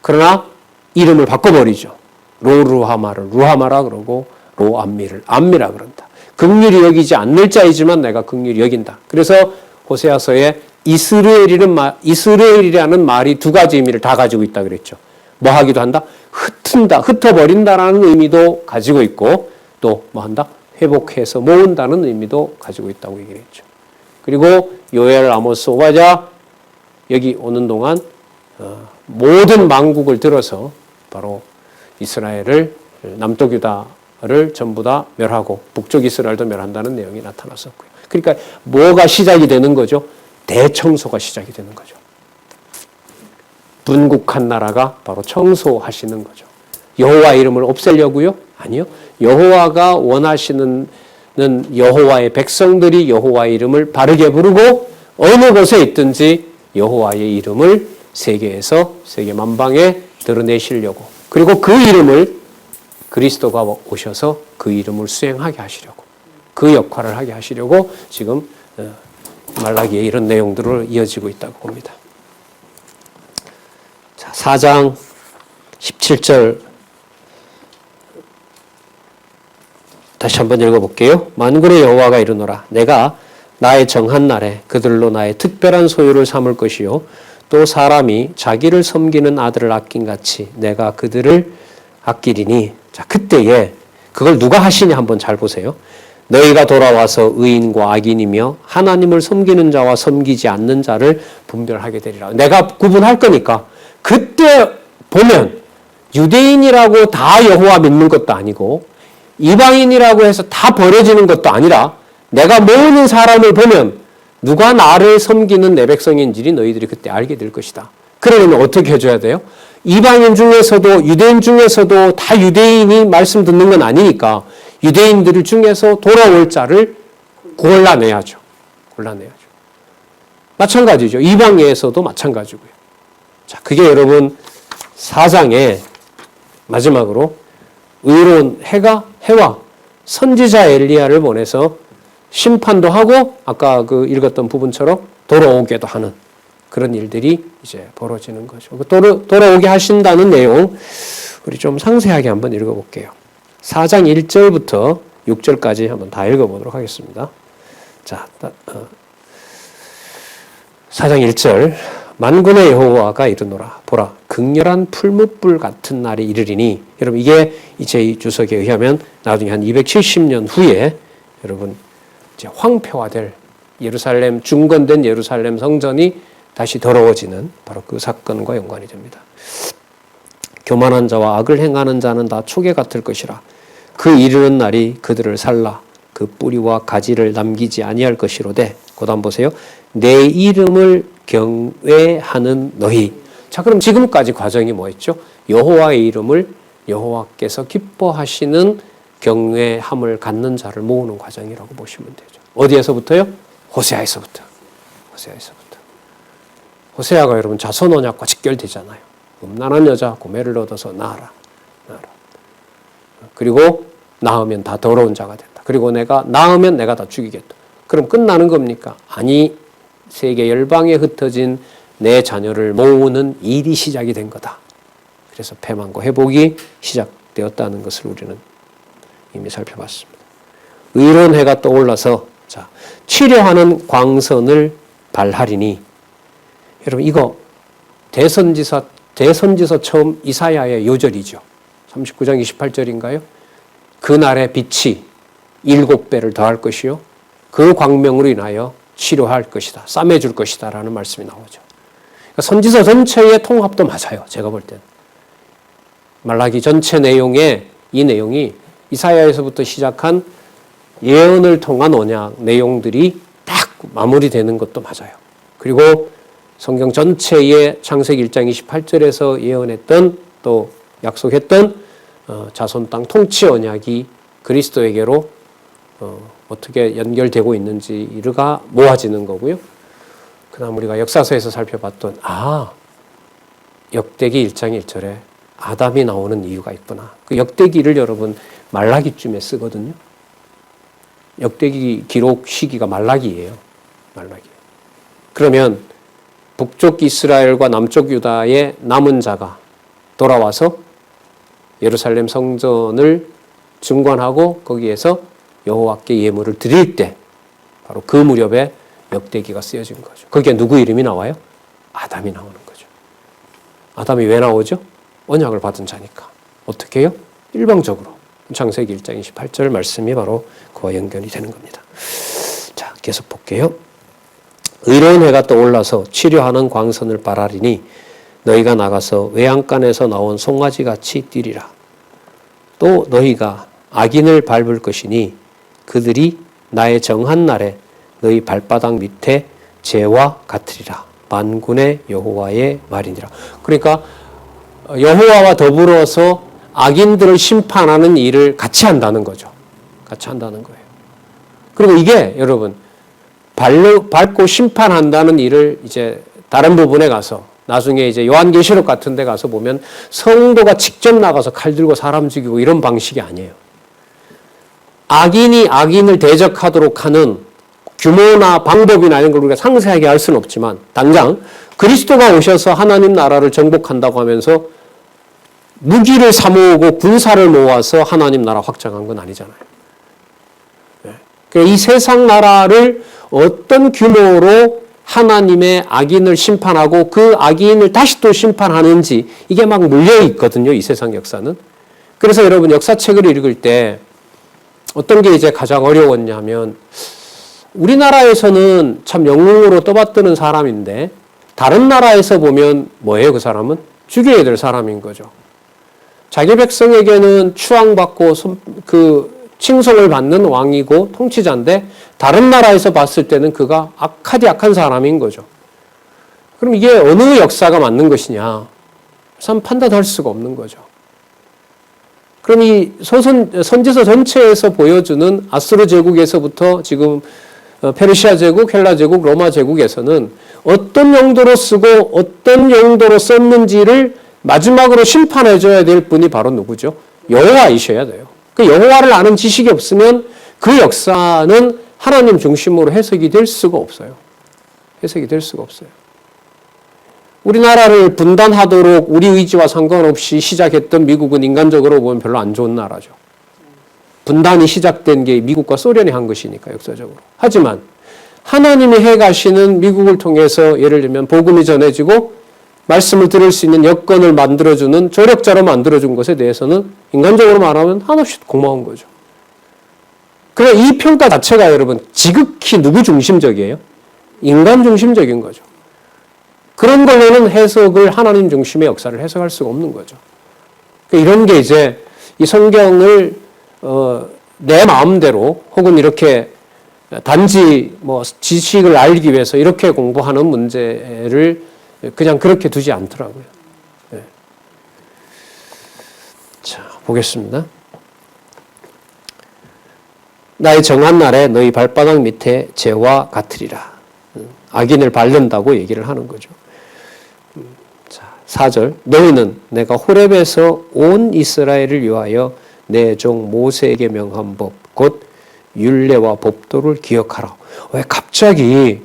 그러나 이름을 바꿔버리죠. 로루하마를 루하마라 그러고 로암미를 암미라 그런다. 긍휼히 여기지 않는 자이지만 내가 긍휼히 여긴다. 그래서 호세아서에 이스라엘이라는 말이 두 가지 의미를 다 가지고 있다 그랬죠. 뭐 하기도 한다? 흩어버린다라는 의미도 가지고 있고 또 뭐 한다? 회복해서 모은다는 의미도 가지고 있다고 얘기를 했죠. 그리고 요엘, 아모스, 오바자 여기 오는 동안 모든 망국을 들어서 바로 이스라엘을 남쪽 유다를 전부 다 멸하고 북쪽 이스라엘도 멸한다는 내용이 나타났었고요. 그러니까 뭐가 시작이 되는 거죠? 대청소가 시작이 되는 거죠. 분국한 나라가 바로 청소하시는 거죠. 여호와 이름을 없애려고요? 아니요. 여호와가 원하시는 여호와의 백성들이 여호와의 이름을 바르게 부르고 어느 곳에 있든지 여호와의 이름을 세계에서 세계 만방에 드러내시려고 그리고 그 이름을 그리스도가 오셔서 그 이름을 수행하게 하시려고 그 역할을 하게 하시려고 지금 말라기에 이런 내용들을 이어지고 있다고 봅니다. 자, 4장 17절 다시 한번 읽어볼게요. 만군의 여호와가 이르노라 내가 나의 정한 날에 그들로 나의 특별한 소유를 삼을 것이요 또 사람이 자기를 섬기는 아들을 아낀같이 내가 그들을 아끼리니 자 그때에 그걸 누가 하시냐 한번 잘 보세요. 너희가 돌아와서 의인과 악인이며 하나님을 섬기는 자와 섬기지 않는 자를 분별하게 되리라. 내가 구분할 거니까 그때 보면 유대인이라고 다 여호와 믿는 것도 아니고 이방인이라고 해서 다 버려지는 것도 아니라 내가 모으는 사람을 보면 누가 나를 섬기는 내 백성인지 너희들이 그때 알게 될 것이다. 그러려면 어떻게 해줘야 돼요? 이방인 중에서도 유대인 중에서도 다 유대인이 말씀 듣는 건 아니니까 유대인들 중에서 돌아올 자를 골라내야죠. 마찬가지죠. 이방에서도 마찬가지고요. 자, 그게 여러분 4장의 마지막으로 의로운 해와 선지자 엘리야를 보내서 심판도 하고 아까 그 읽었던 부분처럼 돌아오게도 하는 그런 일들이 이제 벌어지는 거죠. 돌아오게 하신다는 내용 우리 좀 상세하게 한번 읽어볼게요. 4장 1절부터 6절까지 한번 다 읽어보도록 하겠습니다. 자, 4장 1절 만군의 여호와가 이르노라 보라 극렬한 풀무불 같은 날이 이르리니 여러분 이게 제 주석에 의하면 나중에 한 270년 후에 여러분 이제 황폐화될 예루살렘 중건된 예루살렘 성전이 다시 더러워지는 바로 그 사건과 연관이 됩니다. 교만한 자와 악을 행하는 자는 다 초계 같을 것이라 그 이르는 날이 그들을 살라 그 뿌리와 가지를 남기지 아니할 것이로되 그다음 보세요. 내 이름을 경외하는 너희. 자, 그럼 지금까지 과정이 뭐였죠? 여호와의 이름을 여호와께서 기뻐하시는 경외함을 갖는 자를 모으는 과정이라고 보시면 되죠. 어디에서부터요? 호세아에서부터. 호세아가 여러분 자손 언약과 직결되잖아요. 음란한 여자 고매를 얻어서 낳아라. 그리고 낳으면 다 더러운 자가 된다. 그리고 낳으면 내가 다 죽이겠다. 그럼 끝나는 겁니까? 아니, 세계 열방에 흩어진 내 자녀를 모으는 일이 시작이 된 거다. 그래서 패망과 회복이 시작되었다는 것을 우리는 이미 살펴봤습니다. 의로운 해가 떠올라서 자, 치료하는 광선을 발하리니 여러분 이거 대선지서 처음 이사야의 요절이죠. 39장 28절인가요? 그날의 빛이 7배를 더할 것이요 그 광명으로 인하여 치료할 것이다. 싸매줄 것이다 라는 말씀이 나오죠. 그러니까 선지서 전체의 통합도 맞아요. 제가 볼 때는. 말라기 전체 내용에 이 내용이 이사야에서부터 시작한 예언을 통한 언약 내용들이 딱 마무리되는 것도 맞아요. 그리고 성경 전체의 창세기 1장 28절에서 예언했던 또 약속했던 자손 땅 통치 언약이 그리스도에게로 어떻게 연결되고 있는지가 모아지는 거고요. 그다음 우리가 역사서에서 살펴봤던 역대기 1장 1절에 아담이 나오는 이유가 있구나. 그 역대기를 여러분 말라기쯤에 쓰거든요. 역대기 기록 시기가 말라기예요. 그러면 북쪽 이스라엘과 남쪽 유다의 남은 자가 돌아와서 예루살렘 성전을 증관하고 거기에서 여호와께 예물을 드릴 때 바로 그 무렵에 역대기가 쓰여진 거죠. 거기에 누구 이름이 나와요? 아담이 나오는 거죠. 아담이 왜 나오죠? 언약을 받은 자니까. 어떻게 해요? 일방적으로. 창세기 1장 28절 말씀이 바로 그와 연결이 되는 겁니다. 자, 계속 볼게요. 의로운 해가 떠올라서 치료하는 광선을 발하리니 너희가 나가서 외양간에서 나온 송아지같이 뛰리라. 또 너희가 악인을 밟을 것이니 그들이 나의 정한 날에 너희 발바닥 밑에 재와 같으리라. 만군의 여호와의 말이니라. 그러니까 여호와와 더불어서 악인들을 심판하는 일을 같이 한다는 거죠. 같이 한다는 거예요. 그리고 이게 여러분 밟고 심판한다는 일을 이제 다른 부분에 가서 나중에 이제 요한계시록 같은 데 가서 보면 성도가 직접 나가서 칼 들고 사람 죽이고 이런 방식이 아니에요. 악인이 악인을 대적하도록 하는 규모나 방법이나 이런 걸 우리가 상세하게 알 수는 없지만 당장 그리스도가 오셔서 하나님 나라를 정복한다고 하면서 무기를 사모으고 군사를 모아서 하나님 나라 확장한 건 아니잖아요. 이 세상 나라를 어떤 규모로 하나님의 악인을 심판하고 그 악인을 다시 또 심판하는지 이게 막 물려 있거든요. 이 세상 역사는. 그래서 여러분 역사책을 읽을 때 어떤 게 이제 가장 어려웠냐면 우리나라에서는 참 영웅으로 떠받드는 사람인데 다른 나라에서 보면 뭐예요? 그 사람은? 죽여야 될 사람인 거죠. 자기 백성에게는 추앙받고 칭송을 받는 왕이고 통치자인데 다른 나라에서 봤을 때는 그가 악한 사람인 거죠. 그럼 이게 어느 역사가 맞는 것이냐? 참 판단할 수가 없는 거죠. 그럼 이 선지서 전체에서 보여주는 아수르 제국에서부터 지금 페르시아 제국, 헬라 제국, 로마 제국에서는 어떤 용도로 쓰고 어떤 용도로 썼는지를 마지막으로 심판해줘야 될 분이 바로 누구죠? 여호와이셔야 돼요. 그 여호와를 아는 지식이 없으면 그 역사는 하나님 중심으로 해석이 될 수가 없어요. 해석이 될 수가 없어요. 우리나라를 분단하도록 우리 의지와 상관없이 시작했던 미국은 인간적으로 보면 별로 안 좋은 나라죠. 분단이 시작된 게 미국과 소련이 한 것이니까 역사적으로. 하지만 하나님이 해가시는 미국을 통해서 예를 들면 복음이 전해지고 말씀을 들을 수 있는 여건을 만들어주는 조력자로 만들어준 것에 대해서는 인간적으로 말하면 한없이 고마운 거죠. 그래 이 평가 자체가 여러분 지극히 누구 중심적이에요? 인간 중심적인 거죠. 그런 걸로는 해석을 하나님 중심의 역사를 해석할 수가 없는 거죠. 이런 게 이제 이 성경을 내 마음대로 혹은 이렇게 단지 뭐 지식을 알기 위해서 이렇게 공부하는 문제를 그냥 그렇게 두지 않더라고요. 네. 자, 보겠습니다. 나의 정한 날에 너희 발바닥 밑에 재와 같으리라. 악인을 밟는다고 얘기를 하는 거죠. 자, 4절. 너희는 내가 호렙에서 온 이스라엘을 위하여 내 종 모세에게 명한 법, 곧 율례와 법도를 기억하라. 왜 갑자기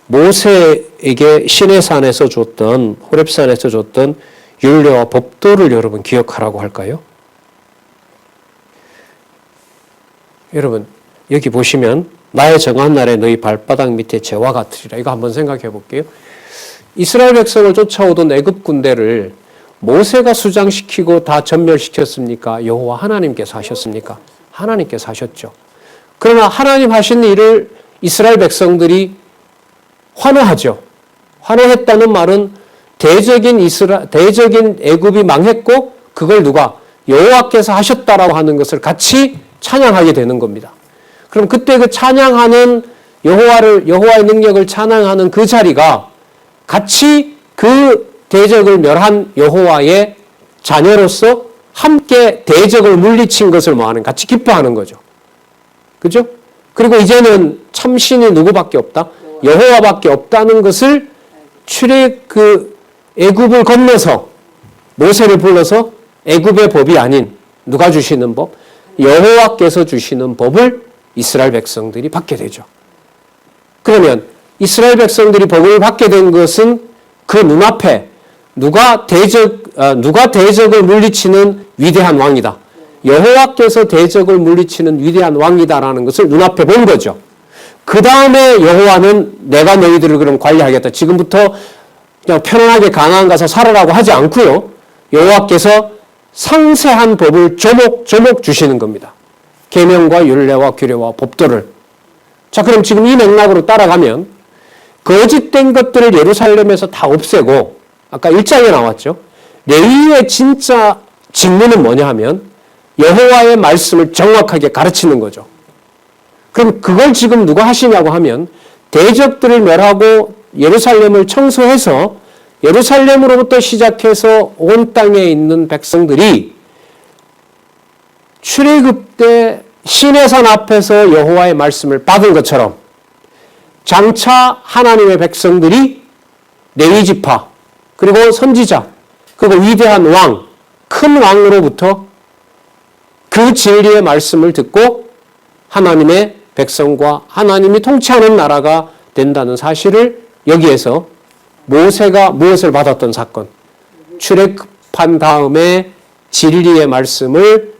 모세에게 시내산에서 줬던 호렙산에서 줬던 율례와 법도를 여러분 기억하라고 할까요? 여러분 여기 보시면 나의 정한 날에 너희 발바닥 밑에 재와 같으리라. 이거 한번 생각해 볼게요. 이스라엘 백성을 쫓아오던 애굽 군대를 모세가 수장시키고 다 전멸시켰습니까? 여호와 하나님께서 하셨습니까? 하나님께서 하셨죠. 그러나 하나님 하신 일을 이스라엘 백성들이 환호하죠. 환호했다는 말은 대적인 애굽이 망했고 그걸 누가 여호와께서 하셨다라고 하는 것을 같이 찬양하게 되는 겁니다. 그럼 그때 그 찬양하는 여호와의 능력을 찬양하는 그 자리가 같이 그 대적을 멸한 여호와의 자녀로서 함께 대적을 물리친 것을 뭐하는 같이 기뻐하는 거죠. 그죠? 그리고 이제는 참신이 누구밖에 없다? 여호와밖에 없다는 것을 애굽을 건너서 모세를 불러서 애굽의 법이 아닌 누가 주시는 법? 여호와께서 주시는 법을 이스라엘 백성들이 받게 되죠. 그러면 이스라엘 백성들이 복을 받게 된 것은 그 눈앞에 누가 대적을 물리치는 위대한 왕이다. 여호와께서 대적을 물리치는 위대한 왕이다라는 것을 눈앞에 본 거죠. 그 다음에 여호와는 내가 너희들을 그럼 관리하겠다. 지금부터 그냥 편안하게 가나안 가서 살아라고 하지 않고요. 여호와께서 상세한 법을 조목조목 주시는 겁니다. 계명과 율례와 규례와 법도를. 자, 그럼 지금 이 맥락으로 따라가면 거짓된 것들을 예루살렘에서 다 없애고 아까 1장에 나왔죠. 레위의 진짜 직무는 뭐냐 하면 여호와의 말씀을 정확하게 가르치는 거죠. 그럼 그걸 지금 누가 하시냐고 하면 대적들을 멸하고 예루살렘을 청소해서 예루살렘으로부터 시작해서 온 땅에 있는 백성들이 출애굽 때 시내산 앞에서 여호와의 말씀을 받은 것처럼 장차 하나님의 백성들이 레위 지파 그리고 선지자 그리고 위대한 왕, 큰 왕으로부터 그 진리의 말씀을 듣고 하나님의 백성과 하나님이 통치하는 나라가 된다는 사실을 여기에서 모세가 무엇을 받았던 사건, 출애굽한 다음에 진리의 말씀을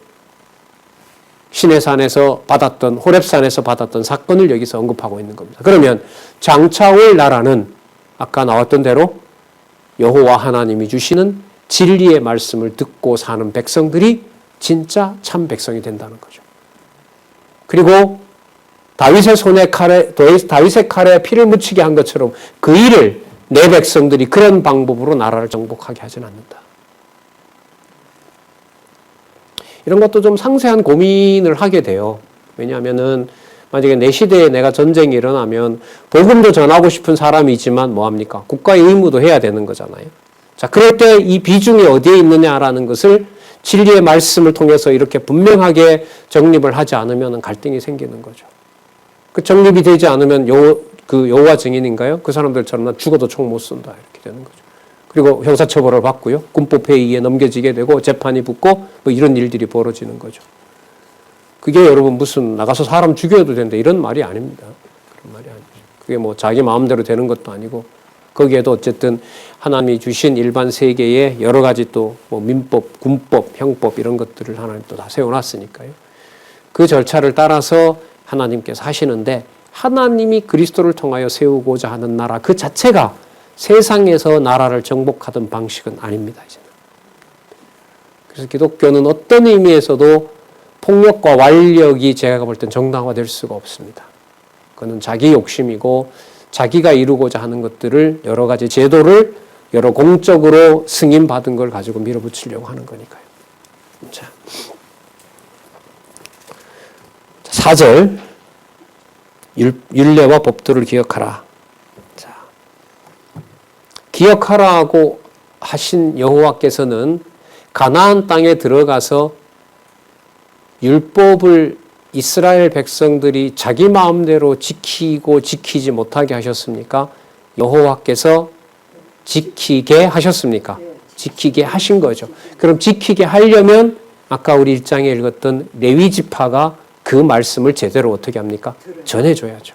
시내산에서 받았던 호렙산에서 받았던 사건을 여기서 언급하고 있는 겁니다. 그러면 장차 올 나라는 아까 나왔던 대로 여호와 하나님이 주시는 진리의 말씀을 듣고 사는 백성들이 진짜 참 백성이 된다는 거죠. 그리고 다윗의 칼에 피를 묻히게 한 것처럼 그 일을 내 백성들이 그런 방법으로 나라를 정복하게 하지는 않는다. 이런 것도 좀 상세한 고민을 하게 돼요. 왜냐하면은 만약에 내 시대에 내가 전쟁이 일어나면 복음도 전하고 싶은 사람이지만 뭐합니까? 국가의 의무도 해야 되는 거잖아요. 자, 그럴 때 이 비중이 어디에 있느냐라는 것을 진리의 말씀을 통해서 이렇게 분명하게 정립을 하지 않으면 갈등이 생기는 거죠. 그 정립이 되지 않으면 여호와 증인인가요? 그 사람들처럼 나 죽어도 총 못 쏜다 이렇게 되는 거죠. 그리고 형사처벌을 받고요. 군법회의에 넘겨지게 되고 재판이 붙고 뭐 이런 일들이 벌어지는 거죠. 그게 여러분 무슨 나가서 사람 죽여도 된다 이런 말이 아닙니다. 그런 말이 아니죠. 그게 뭐 자기 마음대로 되는 것도 아니고 거기에도 어쨌든 하나님이 주신 일반 세계에 여러 가지 또 뭐 민법, 군법, 형법 이런 것들을 하나님 또 다 세워놨으니까요. 그 절차를 따라서 하나님께서 하시는데 하나님이 그리스도를 통하여 세우고자 하는 나라 그 자체가 세상에서 나라를 정복하던 방식은 아닙니다. 이제는. 그래서 기독교는 어떤 의미에서도 폭력과 완력이 제가 볼 땐 정당화될 수가 없습니다. 그거는 자기 욕심이고 자기가 이루고자 하는 것들을 여러 가지 제도를 여러 공적으로 승인받은 걸 가지고 밀어붙이려고 하는 거니까요. 자, 4절 율례와 법도를 기억하라. 자, 기억하라고 하신 여호와께서는 가나안 땅에 들어가서 율법을 이스라엘 백성들이 자기 마음대로 지키고 지키지 못하게 하셨습니까? 여호와께서 지키게 하셨습니까? 지키게 하신 거죠. 그럼 지키게 하려면 아까 우리 1장에 읽었던 레위 지파가 그 말씀을 제대로 어떻게 합니까? 전해줘야죠.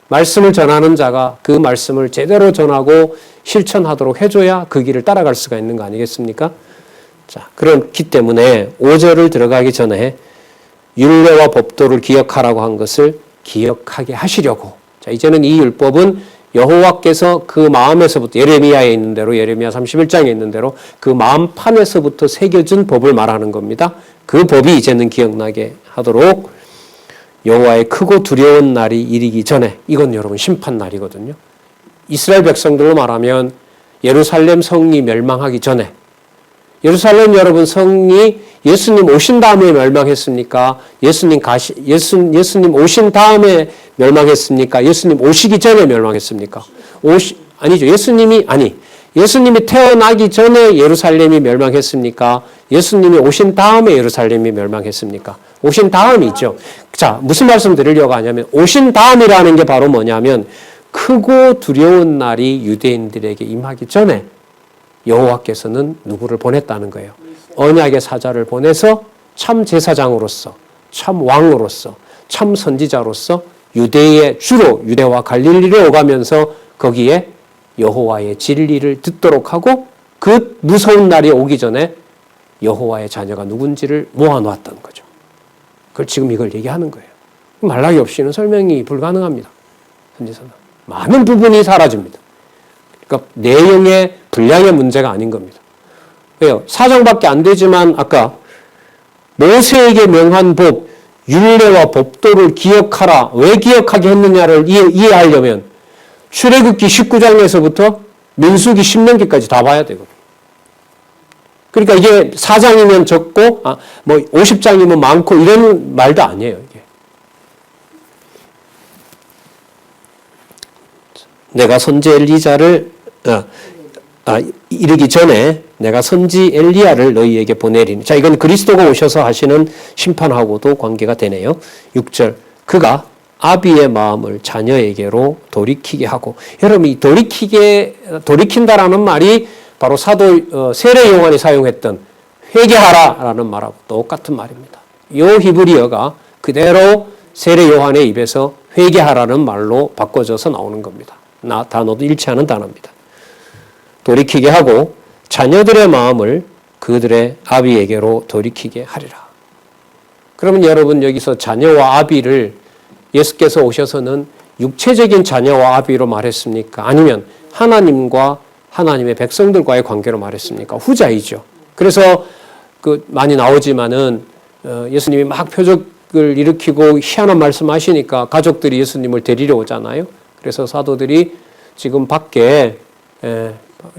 말씀을 전하는 자가 그 말씀을 제대로 전하고 실천하도록 해줘야 그 길을 따라갈 수가 있는 거 아니겠습니까? 자, 그렇기 때문에 5절을 들어가기 전에 율례와 법도를 기억하라고 한 것을 기억하게 하시려고. 자, 이제는 이 율법은 여호와께서 그 마음에서부터 예레미야에 있는 대로 예레미야 31장에 있는 대로 그 마음판에서부터 새겨진 법을 말하는 겁니다. 그 법이 이제는 기억나게 하도록 여호와의 크고 두려운 날이 이르기 전에 이건 여러분 심판 날이거든요. 이스라엘 백성들로 말하면 예루살렘 성이 멸망하기 전에 예루살렘 여러분 성이 예수님 오신 다음에 멸망했습니까? 예수님 오신 다음에 멸망했습니까? 예수님 오시기 전에 멸망했습니까? 아니죠. 예수님이 태어나기 전에 예루살렘이 멸망했습니까? 예수님이 오신 다음에 예루살렘이 멸망했습니까? 오신 다음이죠. 자, 무슨 말씀 드리려고 하냐면 오신 다음이라는 게 바로 뭐냐면 크고 두려운 날이 유대인들에게 임하기 전에 여호와께서는 누구를 보냈다는 거예요. 언약의 사자를 보내서 참 제사장으로서, 참 왕으로서, 참 선지자로서 유대의 주로 유대와 갈릴리로 오가면서 거기에 여호와의 진리를 듣도록 하고 그 무서운 날이 오기 전에 여호와의 자녀가 누군지를 모아놓았다는 거죠. 그걸 지금 이걸 얘기하는 거예요. 말라기 없이는 설명이 불가능합니다. 선지서는. 많은 부분이 사라집니다. 그러니까 내용의 분량의 문제가 아닌 겁니다. 왜요? 4장밖에 안 되지만 아까 모세에게 명한 법, 율례와 법도를 기억하라. 왜 기억하게 했느냐를 이해하려면 출애굽기 19장에서부터 민수기 10년기까지 다 봐야 되거든요. 그러니까 이게 4장이면 적고 뭐 50장이면 많고 이런 말도 아니에요. 이게. 내가 선지 엘리자를 이르기 전에 내가 선지 엘리야를 너희에게 보내리니. 자, 이건 그리스도가 오셔서 하시는 심판하고도 관계가 되네요. 6절. 그가 아비의 마음을 자녀에게로 돌이키게 하고. 여러분, 이 돌이킨다라는 말이 바로 사도 세례 요한이 사용했던 회개하라라는 말하고 똑같은 말입니다. 이 히브리어가 그대로 세례 요한의 입에서 회개하라는 말로 바꿔져서 나오는 겁니다. 단어도 일치하는 단어입니다. 돌이키게 하고 자녀들의 마음을 그들의 아비에게로 돌이키게 하리라. 그러면 여러분 여기서 자녀와 아비를 예수께서 오셔서는 육체적인 자녀와 아비로 말했습니까? 아니면 하나님과 하나님의 백성들과의 관계로 말했습니까? 후자이죠. 그래서 많이 나오지만은 예수님이 막 표적을 일으키고 희한한 말씀하시니까 가족들이 예수님을 데리러 오잖아요. 그래서 사도들이 지금 밖에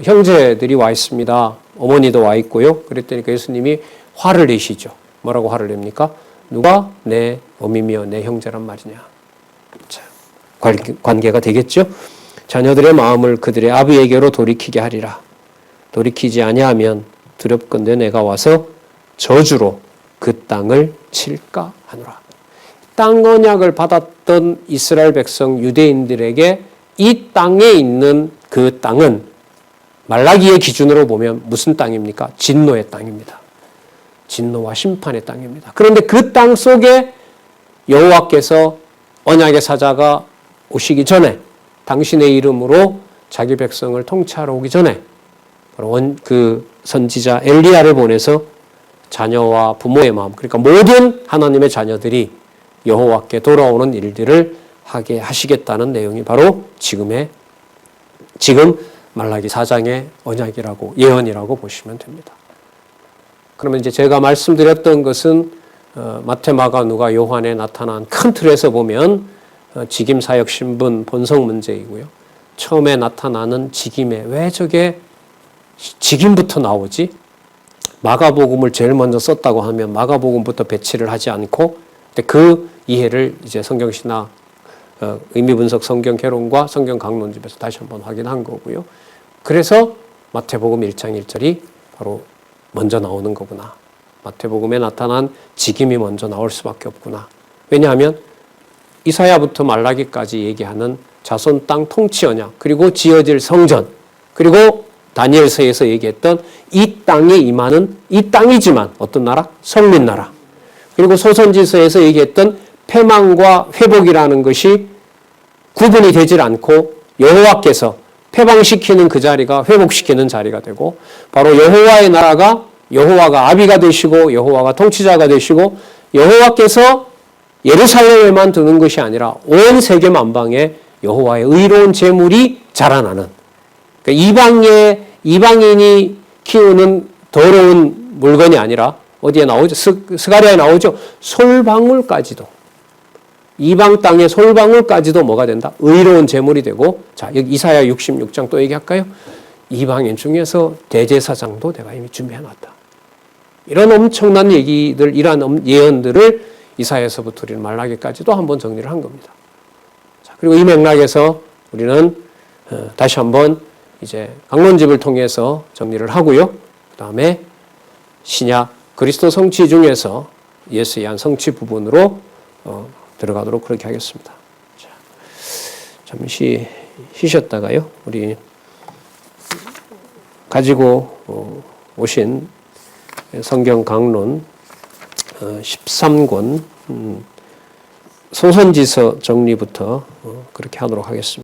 형제들이 와 있습니다. 어머니도 와 있고요. 그랬더니 예수님이 화를 내시죠. 뭐라고 화를 냅니까? 누가 내 어미며 내 형제란 말이냐. 자, 관계가 되겠죠. 자녀들의 마음을 그들의 아비에게로 돌이키게 하리라. 돌이키지 아니하면 두렵건대 내가 와서 저주로 그 땅을 칠까 하노라. 땅 언약을 받았던 이스라엘 백성 유대인들에게 이 땅에 있는 그 땅은 말라기의 기준으로 보면 무슨 땅입니까? 진노의 땅입니다. 진노와 심판의 땅입니다. 그런데 그 땅 속에 여호와께서 언약의 사자가 오시기 전에 당신의 이름으로 자기 백성을 통치하러 오기 전에 바로 그 선지자 엘리야를 보내서 자녀와 부모의 마음, 그러니까 모든 하나님의 자녀들이 여호와께 돌아오는 일들을 하게 하시겠다는 내용이 바로 지금 말라기 4장의 언약이라고, 예언이라고 보시면 됩니다. 그러면 이제 제가 말씀드렸던 것은 마태, 마가, 누가, 요한에 나타난 큰 틀에서 보면 직임, 사역, 신분, 본성 문제이고요. 처음에 나타나는 직임에 왜 저게 직임부터 나오지? 마가복음을 제일 먼저 썼다고 하면 마가복음부터 배치를 하지 않고 그 이해를 이제 성경신학 의미분석 성경 개론과 성경 강론집에서 다시 한번 확인한 거고요. 그래서 마태복음 1장 1절이 바로 먼저 나오는 거구나. 마태복음에 나타난 직임이 먼저 나올 수밖에 없구나. 왜냐하면 이사야부터 말라기까지 얘기하는 자손 땅 통치 언약, 그리고 지어질 성전, 그리고 다니엘서에서 얘기했던 이 땅에 임하는, 이 땅이지만 어떤 나라? 성민 나라. 그리고 소선지서에서 얘기했던 패망과 회복이라는 것이 구분이 되질 않고 여호와께서 패망시키는 그 자리가 회복시키는 자리가 되고, 바로 여호와의 나라가 여호와가 아비가 되시고 여호와가 통치자가 되시고 여호와께서 예루살렘에만 두는 것이 아니라 온 세계 만방에 여호와의 의로운 재물이 자라나는, 그러니까 이방인이 키우는 더러운 물건이 아니라 어디에 나오죠? 스가랴에 나오죠? 솔방울까지도, 이방 땅의 솔방울까지도 뭐가 된다? 의로운 재물이 되고, 자, 여기 이사야 66장 또 얘기할까요? 이방인 중에서 대제사장도 내가 이미 준비해놨다. 이런 엄청난 얘기들, 이러한 예언들을 이사야에서부터 우리는 말라기까지도 한번 정리를 한 겁니다. 자, 그리고 이 맥락에서 우리는 다시 한번 이제 강론집을 통해서 정리를 하고요. 그 다음에 신약 그리스도 성취 중에서 예수에 의한 성취 부분으로 들어가도록 그렇게 하겠습니다. 자, 잠시 쉬셨다가요. 우리 가지고 오신 성경 강론 13권 소선지서 정리부터 그렇게 하도록 하겠습니다.